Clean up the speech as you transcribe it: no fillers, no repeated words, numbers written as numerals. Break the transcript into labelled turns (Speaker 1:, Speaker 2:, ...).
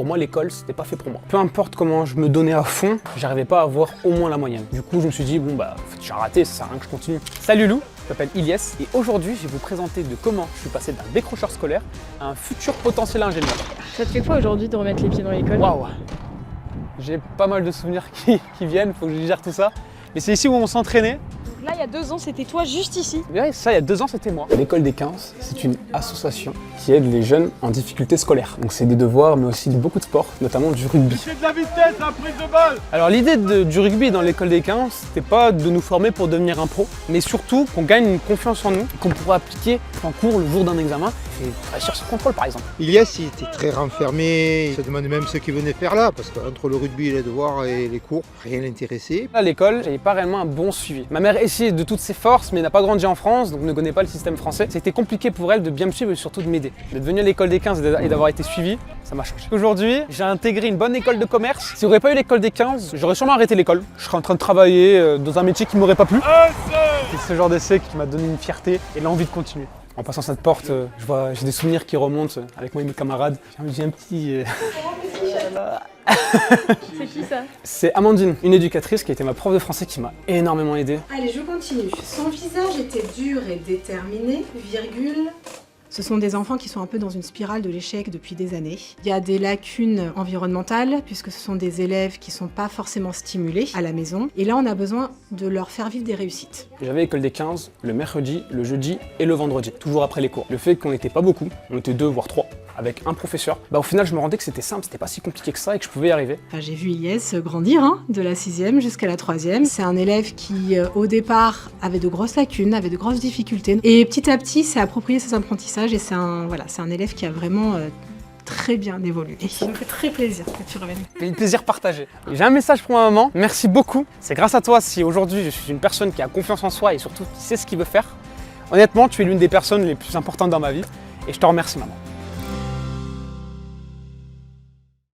Speaker 1: pour moi l'école c'était pas fait pour moi. Peu importe comment je me donnais à fond, j'arrivais pas à avoir au moins la moyenne. Du coup je me suis dit bon bah en fait, j'ai raté, ça sert à rien que je continue. Salut Lou, je m'appelle Ilyes et aujourd'hui je vais vous présenter de comment je suis passé d'un décrocheur scolaire à un futur potentiel ingénieur.
Speaker 2: Ça te fait quoi aujourd'hui de remettre les pieds dans l'école?
Speaker 1: Waouh, j'ai pas mal de souvenirs qui viennent, faut que je gère tout ça. Mais c'est ici où on s'entraînait.
Speaker 2: Là, il y a 2 ans, c'était toi juste ici.
Speaker 1: Ouais, ça, il y a 2 ans, c'était moi. L'école des 15, c'est une association qui aide les jeunes en difficulté scolaire. Donc c'est des devoirs, mais aussi beaucoup de sport, notamment du rugby.
Speaker 3: C'est de la vitesse, la prise de balle.
Speaker 1: Alors l'idée du rugby dans l'école des 15, c'était pas de nous former pour devenir un pro, mais surtout qu'on gagne une confiance en nous, qu'on pourra appliquer en cours le jour d'un examen et réussir son contrôle par exemple.
Speaker 4: Ilyes, il était très renfermé, il se demandait même ce qu'il venait faire là, parce qu'entre le rugby et les devoirs et les cours, rien l'intéressait.
Speaker 1: À l'école, j'avais pas réellement un bon suivi. Ma mère essayait de toutes ses forces, mais n'a pas grandi en France, donc ne connaît pas le système français. C'était compliqué pour elle de bien me suivre et surtout de m'aider. D'être venue à l'école des 15 et d'avoir été suivi, ça m'a changé. Aujourd'hui, j'ai intégré une bonne école de commerce. Si j'aurais pas eu l'école des 15, j'aurais sûrement arrêté l'école. Je serais en train de travailler dans un métier qui m'aurait pas plu. C'est ce genre d'essai qui m'a donné une fierté et l'envie de continuer. En passant cette porte, j'ai des souvenirs qui remontent avec moi et mes camarades. J'ai un petit...
Speaker 2: C'est qui ça?
Speaker 1: C'est Amandine, une éducatrice qui a été ma prof de français qui m'a énormément aidé.
Speaker 5: Allez, je continue. Son visage était dur et déterminé, virgule. Ce sont des enfants qui sont un peu dans une spirale de l'échec depuis des années. Il y a des lacunes environnementales, puisque ce sont des élèves qui ne sont pas forcément stimulés à la maison. Et là, on a besoin de leur faire vivre des réussites.
Speaker 1: J'avais l'école des 15 le mercredi, le jeudi et le vendredi, toujours après les cours. Le fait qu'on n'était pas beaucoup, on était 2 voire 3, avec un professeur, au final je me rendais que c'était simple, c'était pas si compliqué que ça et que je pouvais y arriver.
Speaker 5: Enfin, j'ai vu Ilyes grandir de la 6e jusqu'à la 3e. C'est un élève qui, au départ, avait de grosses lacunes, avait de grosses difficultés. Et petit à petit, s'est approprié ses apprentissages et c'est un élève qui a vraiment très bien évolué. Et ça me fait très plaisir que tu reviennes.
Speaker 1: C'est un plaisir partagé. J'ai un message pour ma maman, merci beaucoup. C'est grâce à toi si aujourd'hui je suis une personne qui a confiance en soi et surtout qui sait ce qu'il veut faire. Honnêtement, tu es l'une des personnes les plus importantes dans ma vie et je te remercie maman.